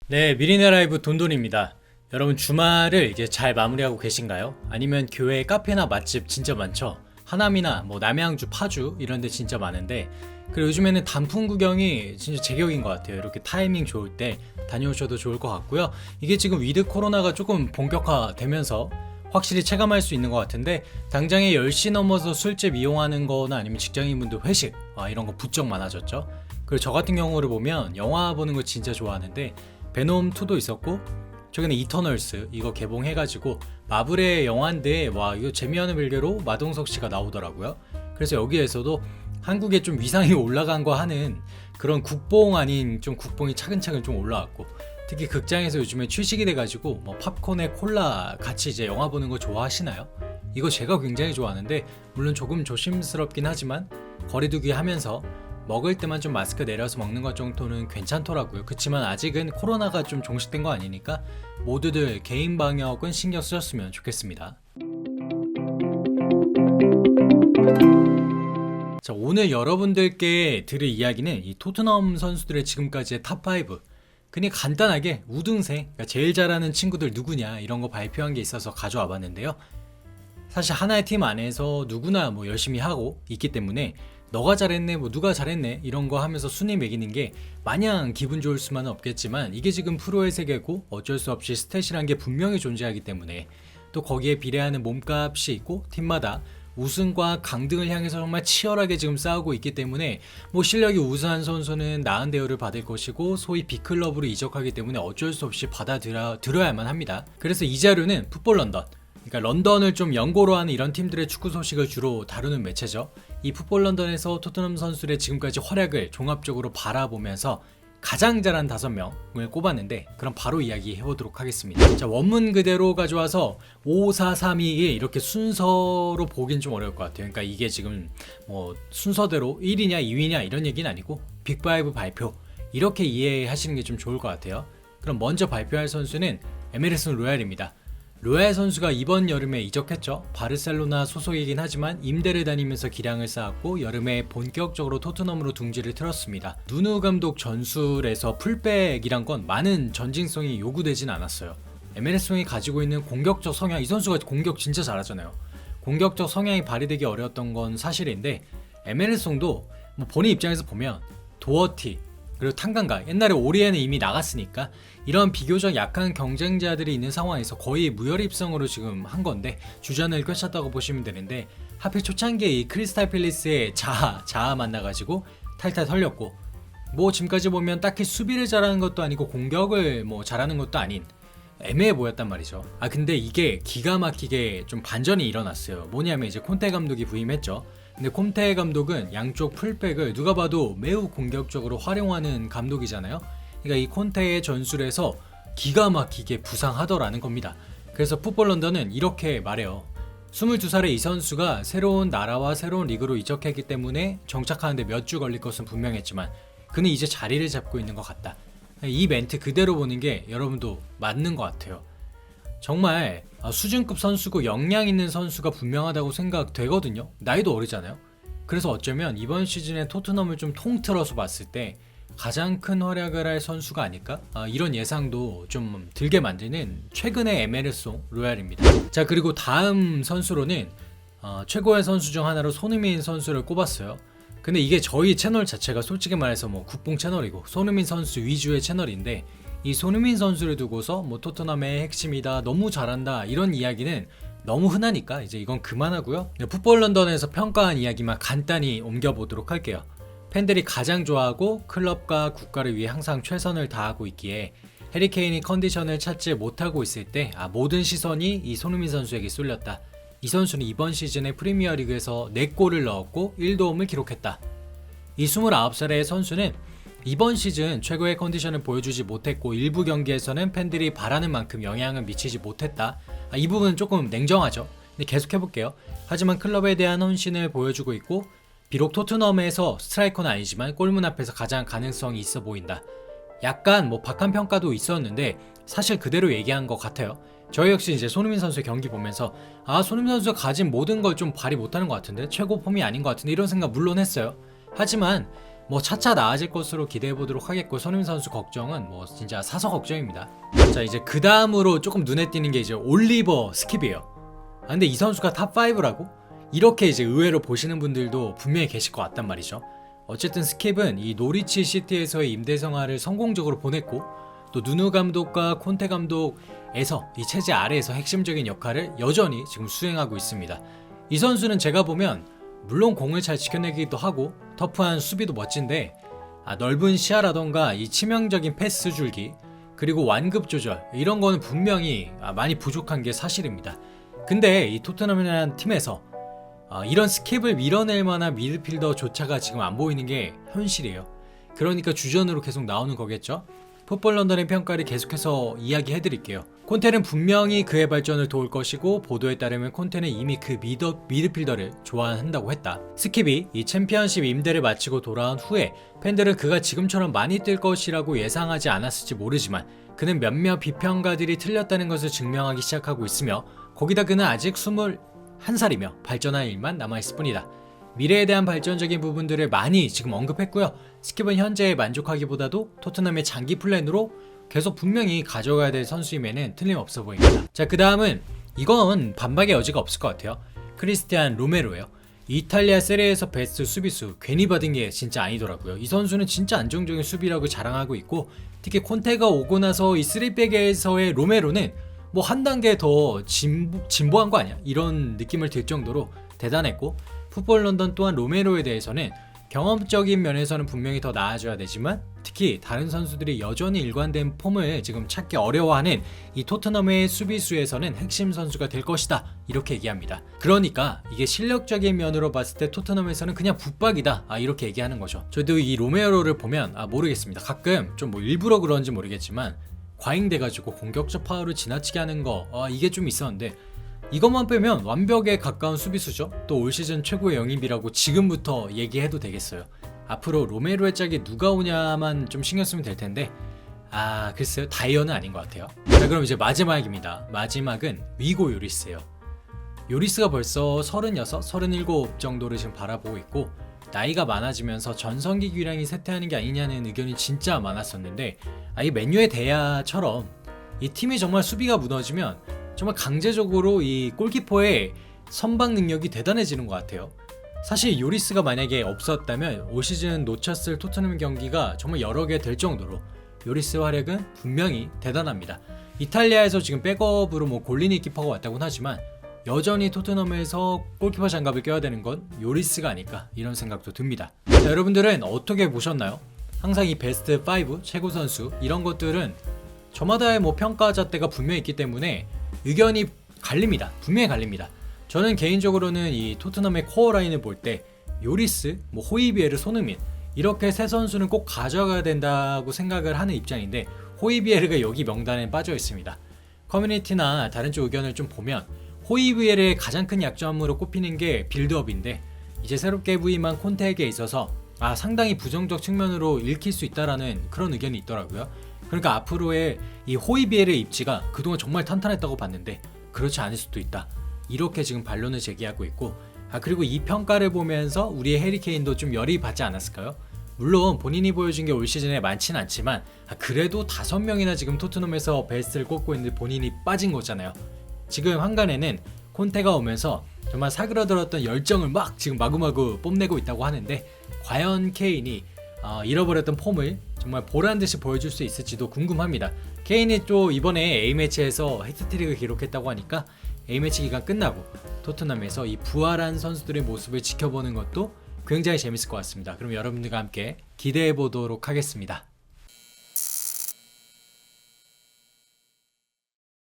네, 미리네 라이브 돈돈입니다. 여러분 주말을 이제 잘 마무리하고 계신가요? 아니면 교회 카페나 맛집 진짜 많죠? 하남이나 뭐 남양주, 파주 이런 데 진짜 많은데, 그리고 요즘에는 단풍 구경이 진짜 제격인 것 같아요. 이렇게 타이밍 좋을 때 다녀오셔도 좋을 것 같고요. 이게 지금 위드 코로나가 조금 본격화되면서 확실히 체감할 수 있는 것 같은데, 당장에 10시 넘어서 술집 이용하는 거나 아니면 직장인분들 회식 이런 거 부쩍 많아졌죠. 그리고 저 같은 경우를 보면 영화 보는 거 진짜 좋아하는데, 베놈2도 있었고, 최근에 이터널스 이거 개봉해가지고 마블의 영화인데 와 이거 재미있는 별개로 마동석 씨가 나오더라고요. 그래서 여기에서도 한국에 좀 위상이 올라간 거 하는 그런 국뽕 아닌 좀 국뽕이 차근차근 좀 올라왔고, 특히 극장에서 요즘에 출시기 돼가지고 뭐 팝콘에 콜라 같이 이제 영화 보는 거 좋아하시나요? 이거 제가 굉장히 좋아하는데, 물론 조금 조심스럽긴 하지만 거리두기 하면서 먹을 때만 좀 마스크 내려서 먹는 것 정도는 괜찮더라고요. 그치만 아직은 코로나가 좀 종식된 거 아니니까 모두들 개인 방역은 신경 쓰셨으면 좋겠습니다. 자, 오늘 여러분들께 드릴 이야기는 이 토트넘 선수들의 지금까지의 탑5, 그냥 간단하게 우등생, 그러니까 제일 잘하는 친구들 누구냐 이런 거 발표한 게 있어서 가져와 봤는데요. 사실 하나의 팀 안에서 누구나 뭐 열심히 하고 있기 때문에 너가 잘했네, 뭐 누가 잘했네 이런 거 하면서 순위 매기는 게 마냥 기분 좋을 수만은 없겠지만, 이게 지금 프로의 세계고 어쩔 수 없이 스탯이란 게 분명히 존재하기 때문에, 또 거기에 비례하는 몸값이 있고 팀마다 우승과 강등을 향해서 정말 치열하게 지금 싸우고 있기 때문에, 뭐 실력이 우수한 선수는 나은 대우를 받을 것이고 소위 B클럽으로 이적하기 때문에 어쩔 수 없이 받아들여야만 합니다. 그래서 이 자료는 풋볼 런던, 그러니까 런던을 좀 연고로 하는 이런 팀들의 축구 소식을 주로 다루는 매체죠. 이 풋볼 런던에서 토트넘 선수들의 지금까지 활약을 종합적으로 바라보면서 가장 잘한 5명을 꼽았는데, 그럼 바로 이야기해보도록 하겠습니다. 자, 원문 그대로 가져와서 5, 4, 3, 2, 1 이렇게 순서로 보긴 좀 어려울 것 같아요. 그러니까 이게 지금 뭐 순서대로 1위냐 2위냐 이런 얘기는 아니고 빅5 발표, 이렇게 이해하시는 게 좀 좋을 것 같아요. 그럼 먼저 발표할 선수는 에메르슨 로얄입니다. 로얄 선수가 이번 여름에 이적했죠. 바르셀로나 소속이긴 하지만 임대를 다니면서 기량을 쌓았고 여름에 본격적으로 토트넘으로 둥지를 틀었습니다. 누누 감독 전술에서 풀백이란 건 많은 전진성이 요구되진 않았어요. 에메르송이 가지고 있는 공격적 성향, 이 선수가 공격 진짜 잘하잖아요. 공격적 성향이 발휘되기 어려웠던 건 사실인데, 에메르송도 뭐 본인 입장에서 보면 도어티 그리고 탄강가, 옛날에 오리에는 이미 나갔으니까 이런 비교적 약한 경쟁자들이 있는 상황에서 거의 무혈입성으로 지금 한 건데 주전을 꿰찼다고 보시면 되는데, 하필 초창기에 이 크리스탈 팰리스의 자아 만나가지고 탈탈 털렸고, 뭐 지금까지 보면 딱히 수비를 잘하는 것도 아니고 공격을 뭐 잘하는 것도 아닌 애매해 보였단 말이죠. 근데 이게 기가 막히게 좀 반전이 일어났어요. 뭐냐면 이제 콘테 감독이 부임했죠. 근데 콘테 감독은 양쪽 풀백을 누가 봐도 매우 공격적으로 활용하는 감독이잖아요. 그러니까 이 콘테의 전술에서 기가 막히게 부상하더라는 겁니다. 그래서 풋볼 런던은 이렇게 말해요. 22살의 이 선수가 새로운 나라와 새로운 리그로 이적했기 때문에 정착하는데 몇 주 걸릴 것은 분명했지만 그는 이제 자리를 잡고 있는 것 같다. 이 멘트 그대로 보는 게 여러분도 맞는 것 같아요. 정말 수준급 선수고 역량 있는 선수가 분명하다고 생각되거든요. 나이도 어리잖아요. 그래서 어쩌면 이번 시즌에 토트넘을 좀 통틀어서 봤을 때 가장 큰 활약을 할 선수가 아닐까? 이런 예상도 좀 들게 만드는 최근의 에메르송 로얄입니다. 자, 그리고 다음 선수로는 최고의 선수 중 하나로 손흥민 선수를 꼽았어요. 근데 이게 저희 채널 자체가 솔직히 말해서 뭐 국뽕 채널이고 손흥민 선수 위주의 채널인데, 이 손흥민 선수를 두고서 뭐 토트넘의 핵심이다, 너무 잘한다 이런 이야기는 너무 흔하니까 이제 이건 그만하고요. 풋볼 런던에서 평가한 이야기만 간단히 옮겨보도록 할게요. 팬들이 가장 좋아하고 클럽과 국가를 위해 항상 최선을 다하고 있기에 해리케인이 컨디션을 찾지 못하고 있을 때 모든 시선이 이 손흥민 선수에게 쏠렸다. 이 선수는 이번 시즌에 프리미어리그에서 4골을 넣었고 1도움을 기록했다. 이 29살의 선수는 이번 시즌 최고의 컨디션을 보여주지 못했고 일부 경기에서는 팬들이 바라는 만큼 영향을 미치지 못했다. 이 부분은 조금 냉정하죠. 근데 계속해볼게요. 하지만 클럽에 대한 헌신을 보여주고 있고, 비록 토트넘에서 스트라이커는 아니지만 골문 앞에서 가장 가능성이 있어 보인다. 약간 뭐 박한 평가도 있었는데 사실 그대로 얘기한 것 같아요. 저희 역시 이제 손흥민 선수의 경기 보면서 손흥민 선수가 가진 모든 걸 좀 발휘 못하는 것 같은데, 최고 폼이 아닌 것 같은데 이런 생각 물론 했어요. 하지만 뭐 차차 나아질 것으로 기대해 보도록 하겠고, 손흥민 선수 걱정은 뭐 진짜 사서 걱정입니다. 자, 이제 그 다음으로 조금 눈에 띄는 게 이제 올리버 스킵이에요. 근데 이 선수가 탑 5라고? 이렇게 이제 의외로 보시는 분들도 분명히 계실 것 같단 말이죠. 어쨌든 스킵은 이 노리치 시티에서의 임대 생활을 성공적으로 보냈고, 또 누누 감독과 콘테 감독에서 이 체제 아래에서 핵심적인 역할을 여전히 지금 수행하고 있습니다. 이 선수는 제가 보면 물론 공을 잘 지켜내기도 하고 터프한 수비도 멋진데, 넓은 시야라던가 이 치명적인 패스 줄기, 그리고 완급 조절, 이런 거는 분명히 많이 부족한 게 사실입니다. 근데 이 토트넘이라는 팀에서 이런 스킵을 밀어낼 만한 미드필더조차가 지금 안 보이는 게 현실이에요. 그러니까 주전으로 계속 나오는 거겠죠. 풋볼 런던의 평가를 계속해서 이야기해드릴게요. 콘테는 분명히 그의 발전을 도울 것이고, 보도에 따르면 콘테는 이미 그 미드필더를 좋아한다고 했다. 스킵이 이 챔피언십 임대를 마치고 돌아온 후에 팬들은 그가 지금처럼 많이 뛸 것이라고 예상하지 않았을지 모르지만, 그는 몇몇 비평가들이 틀렸다는 것을 증명하기 시작하고 있으며, 거기다 그는 아직 21살이며 발전할 일만 남아있을 뿐이다. 미래에 대한 발전적인 부분들을 많이 지금 언급했고요. 스킵은 현재에 만족하기보다도 토트넘의 장기 플랜으로 계속 분명히 가져가야 될 선수임에는 틀림없어 보입니다. 자, 그 다음은 이건 반박의 여지가 없을 것 같아요. 크리스티안 로메로예요. 이탈리아 세리에에서 베스트 수비수 괜히 받은 게 진짜 아니더라고요. 이 선수는 진짜 안정적인 수비라고 자랑하고 있고, 특히 콘테가 오고 나서 이 3백에서의 로메로는 뭐 한 단계 더 진보한 거 아니야? 이런 느낌을 들 정도로 대단했고, 풋볼 런던 또한 로메로에 대해서는 경험적인 면에서는 분명히 더 나아져야 되지만, 특히 다른 선수들이 여전히 일관된 폼을 지금 찾기 어려워하는 이 토트넘의 수비수에서는 핵심 선수가 될 것이다, 이렇게 얘기합니다. 그러니까 이게 실력적인 면으로 봤을 때 토트넘에서는 그냥 붙박이다, 이렇게 얘기하는 거죠. 저도 이 로메로를 보면 모르겠습니다. 가끔 좀 뭐 일부러 그런지 모르겠지만 과잉돼가지고 공격적 파워를 지나치게 하는 거 이게 좀 있었는데, 이것만 빼면 완벽에 가까운 수비수죠. 또 올 시즌 최고의 영입이라고 지금부터 얘기해도 되겠어요. 앞으로 로메로의 짝에 누가 오냐만 좀 신경 쓰면 될 텐데, 글쎄요, 다이어는 아닌 것 같아요. 자, 그럼 이제 마지막입니다. 마지막은 위고 요리스예요. 요리스가 벌써 36, 37 정도를 지금 바라보고 있고, 나이가 많아지면서 전성기 기량이 쇠퇴하는 게 아니냐는 의견이 진짜 많았었는데, 이 맨유의 대야처럼 이 팀이 정말 수비가 무너지면 정말 강제적으로 이 골키퍼의 선방 능력이 대단해지는 것 같아요. 사실 요리스가 만약에 없었다면 올 시즌 놓쳤을 토트넘 경기가 정말 여러 개 될 정도로 요리스 활약은 분명히 대단합니다. 이탈리아에서 지금 백업으로 뭐 골리니 키퍼가 왔다고는 하지만 여전히 토트넘에서 골키퍼 장갑을 껴야 되는 건 요리스가 아닐까, 이런 생각도 듭니다. 자, 여러분들은 어떻게 보셨나요? 항상 이 베스트 5 최고 선수 이런 것들은 저마다의 뭐 평가잣대가 분명히 있기 때문에 의견이 갈립니다. 분명히 갈립니다. 저는 개인적으로는 이 토트넘의 코어 라인을 볼 때 요리스, 뭐 호이비에르, 손흥민 이렇게 세 선수는 꼭 가져가야 된다고 생각을 하는 입장인데, 호이비에르가 여기 명단에 빠져 있습니다. 커뮤니티나 다른 쪽 의견을 좀 보면 호이비에르의 가장 큰 약점으로 꼽히는 게 빌드업인데, 이제 새롭게 부임한 콘테에게 있어서 상당히 부정적 측면으로 읽힐 수 있다라는 그런 의견이 있더라고요. 그러니까 앞으로의 이 호이비에르의 입지가 그동안 정말 탄탄했다고 봤는데 그렇지 않을 수도 있다, 이렇게 지금 반론을 제기하고 있고, 그리고 이 평가를 보면서 우리의 해리 케인도 좀 열이 받지 않았을까요? 물론 본인이 보여준 게 올 시즌에 많지는 않지만 그래도 5명이나 지금 토트넘에서 베스트를 꼽고 있는데 본인이 빠진 거잖아요. 지금 한간에는 콘테가 오면서 정말 사그라들었던 열정을 막 지금 마구마구 뽐내고 있다고 하는데, 과연 케인이 잃어버렸던 폼을 정말 보란듯이 보여줄 수 있을지도 궁금합니다. 케인이 또 이번에 A매치에서 해트트릭을 기록했다고 하니까 A매치 기간 끝나고 토트넘에서 이 부활한 선수들의 모습을 지켜보는 것도 굉장히 재밌을 것 같습니다. 그럼 여러분들과 함께 기대해 보도록 하겠습니다.